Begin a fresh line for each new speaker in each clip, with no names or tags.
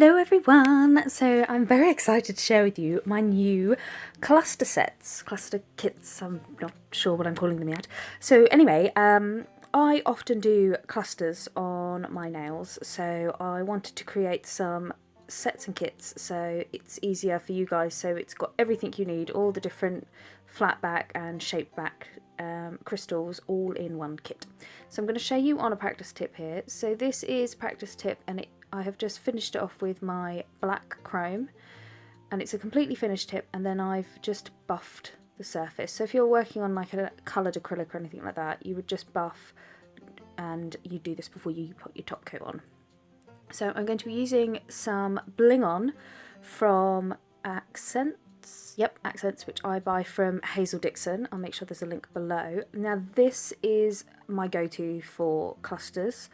Hello everyone! So I'm very excited to share with you my new cluster sets, cluster kits, I'm not sure what I'm calling them yet. So anyway, I often do clusters on my nails, so I wanted to create some sets and kits so it's easier for you guys, so it's got everything you need, all the different flat back and shaped back crystals all in one kit. So I'm going to show you on a practice tip here. So this is practice tip and I have just finished it off with my black chrome, and it's a completely finished tip, and then I've just buffed the surface. So if you're working on like a coloured acrylic or anything like that, you would just buff, and you do this before you put your top coat on. So I'm going to be using some Bling On from Akzentz. Yep, Akzentz, which I buy from Hazel Dixon. I'll make sure there's a link below. Now this is my go-to for clusters.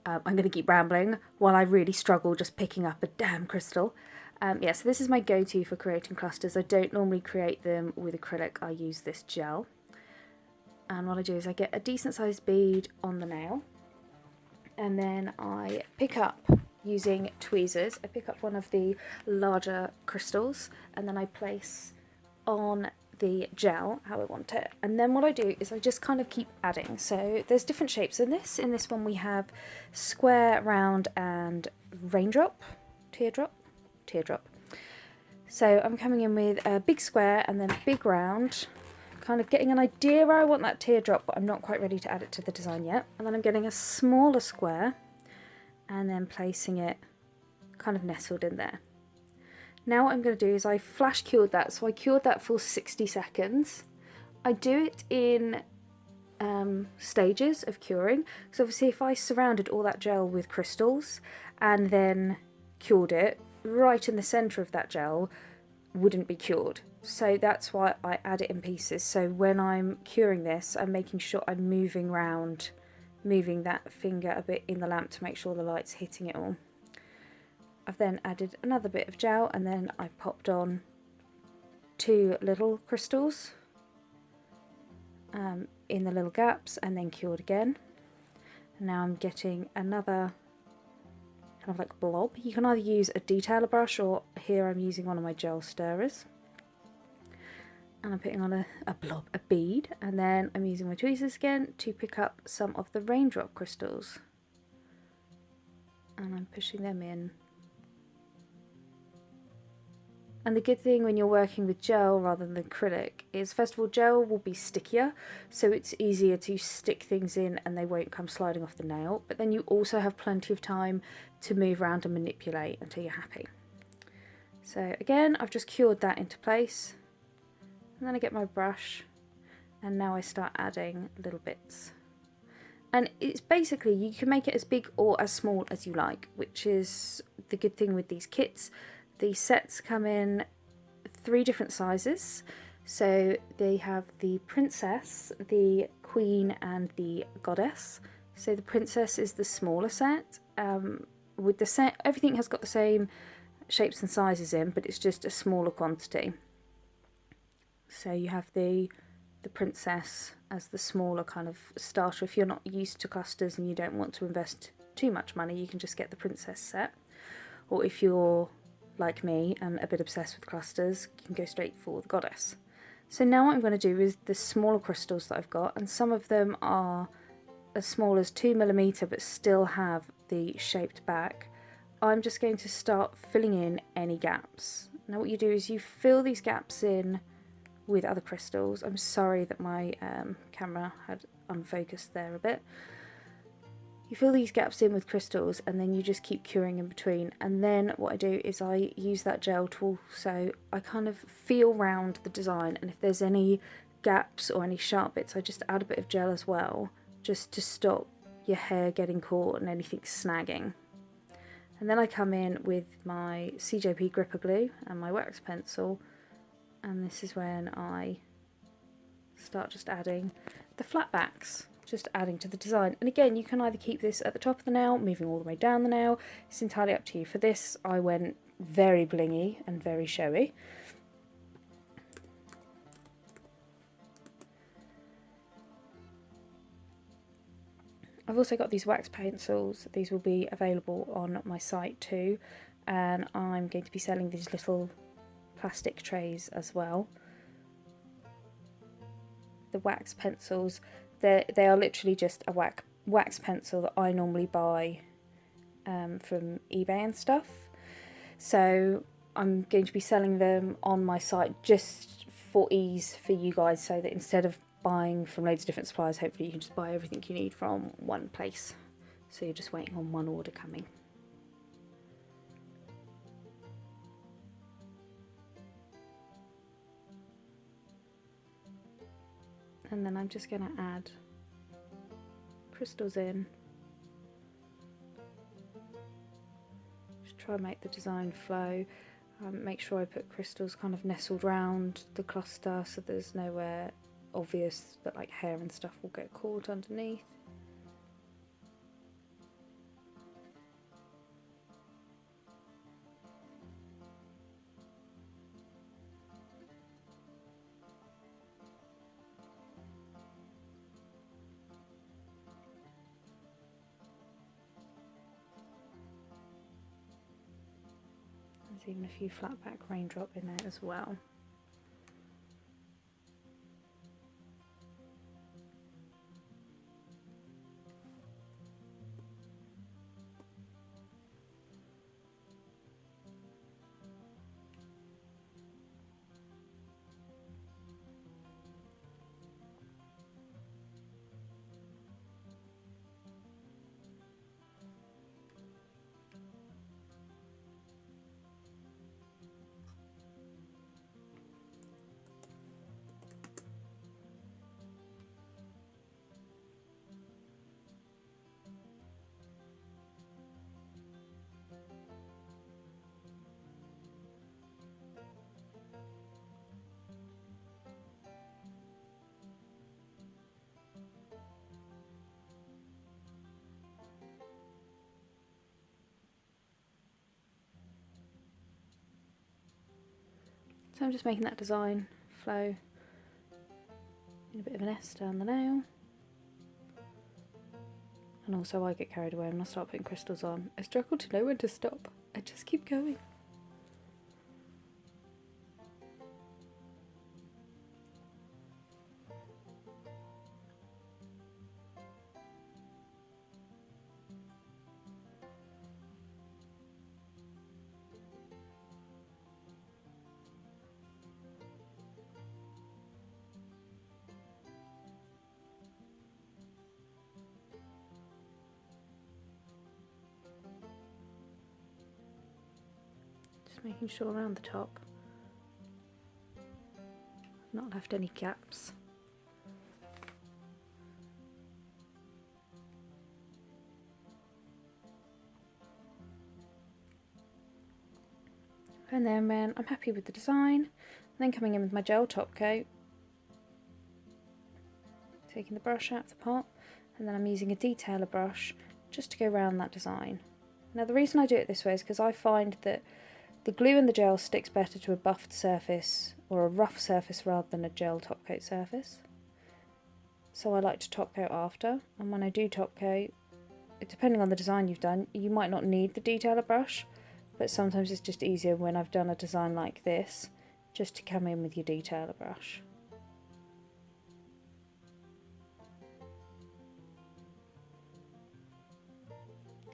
I'm going to keep rambling while I really struggle just picking up a damn crystal. Yeah, so this is my go-to for creating clusters. I don't normally create them with acrylic, I use this gel. And what I do is I get a decent sized bead on the nail, and then I pick up, using tweezers, I pick up one of the larger crystals, and then I place on the gel how I want it, and then what I do is I just kind of keep adding. So there's different shapes in this. In this one we have square, round and raindrop, teardrop. So I'm coming in with a big square and then a big round, kind of getting an idea where I want that teardrop, but I'm not quite ready to add it to the design yet. And then I'm getting a smaller square and then placing it kind of nestled in there. Now what I'm going to do is I flash cured that, so I cured that for 60 seconds. I do it in stages of curing, because obviously if I surrounded all that gel with crystals and then cured it, right in the centre of that gel wouldn't be cured. So that's why I add it in pieces. So when I'm curing this, I'm making sure I'm moving that finger a bit in the lamp to make sure the light's hitting it all. I've then added another bit of gel, and then I've popped on 2 little crystals in the little gaps, and then cured again. And now I'm getting another kind of like blob. You can either use a detailer brush, or here I'm using one of my gel stirrers. And I'm putting on a blob, a bead, and then I'm using my tweezers again to pick up some of the raindrop crystals. And I'm pushing them in. And the good thing when you're working with gel rather than acrylic is, first of all, gel will be stickier, so it's easier to stick things in and they won't come sliding off the nail, but then you also have plenty of time to move around and manipulate until you're happy. So again, I've just cured that into place, and then I get my brush, and now I start adding little bits. And it's basically, you can make it as big or as small as you like, which is the good thing with these kits. These sets come in 3 different sizes. So they have the princess, the queen and the goddess. So the princess is the smaller set. With the set, everything has got the same shapes and sizes in, but it's just a smaller quantity. So you have the princess as the smaller kind of starter. If you're not used to clusters and you don't want to invest too much money, you can just get the princess set. Or if you're like me and a bit obsessed with clusters, you can go straight for the goddess. So now what I'm going to do is the smaller crystals that I've got, and some of them are as small as 2mm but still have the shaped back, I'm just going to start filling in any gaps. Now what you do is you fill these gaps in with other crystals. I'm sorry that my camera had unfocused there a bit. You fill these gaps in with crystals, and then you just keep curing in between. And then what I do is I use that gel tool, so I kind of feel round the design, and if there's any gaps or any sharp bits, I just add a bit of gel as well, just to stop your hair getting caught and anything snagging. And then I come in with my CJP gripper glue and my wax pencil, and this is when I start just adding the flat backs, just adding to the design. And again, you can either keep this at the top of the nail, moving all the way down the nail, it's entirely up to you. For this I went very blingy and very showy. I've also got these wax pencils. These will be available on my site too. and I'm going to be selling these little plastic trays as well. The wax pencils, they are literally just a wax pencil that I normally buy from eBay and stuff. So I'm going to be selling them on my site just for ease for you guys, so that instead of buying from loads of different suppliers, hopefully you can just buy everything you need from one place. So you're just waiting on one order coming. And then I'm just going to add crystals in. Just try and make the design flow. Make sure I put crystals kind of nestled round the cluster so there's nowhere obvious that like hair and stuff will get caught underneath. There's even a few flat back raindrop in there as well. So I'm just making that design flow in a bit of an S down the nail. And also I get carried away when I start putting crystals on. I struggle to know when to stop. I just keep going. Making sure around the top I've not left any gaps. And then when I'm happy with the design, then coming in with my gel top coat, taking the brush out of the pot, and then I'm using a detailer brush just to go around that design. Now the reason I do it this way is because I find that the glue and the gel sticks better to a buffed surface or a rough surface rather than a gel top coat surface. So I like to top coat after, and when I do top coat, depending on the design you've done, you might not need the detailer brush, but sometimes it's just easier when I've done a design like this just to come in with your detailer brush.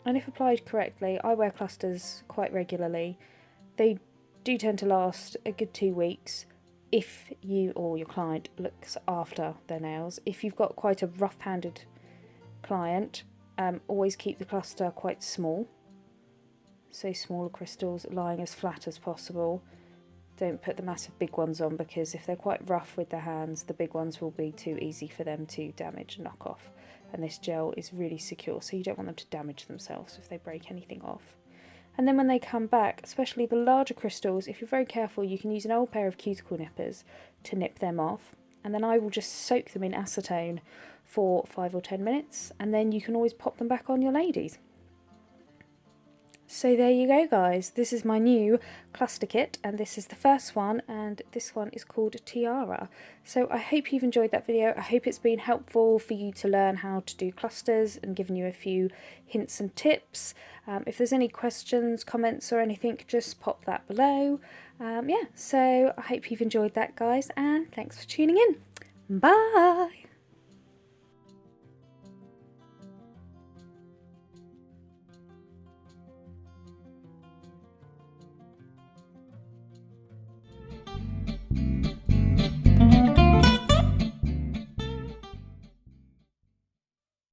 And if applied correctly, I wear clusters quite regularly. They do tend to last a good 2 weeks if you or your client looks after their nails. If you've got quite a rough-handed client, always keep the cluster quite small. So smaller crystals lying as flat as possible. Don't put the massive big ones on, because if they're quite rough with their hands, the big ones will be too easy for them to damage and knock off. And this gel is really secure, so you don't want them to damage themselves if they break anything off. And then when they come back, especially the larger crystals, if you're very careful, you can use an old pair of cuticle nippers to nip them off. And then I will just soak them in acetone for 5 or 10 minutes, and then you can always pop them back on your ladies. So there you go guys, this is my new cluster kit and this is the first one and this one is called Tiara. So I hope you've enjoyed that video, I hope it's been helpful for you to learn how to do clusters and given you a few hints and tips. If there's any questions, comments or anything, just pop that below. Yeah, so I hope you've enjoyed that guys and thanks for tuning in. Bye!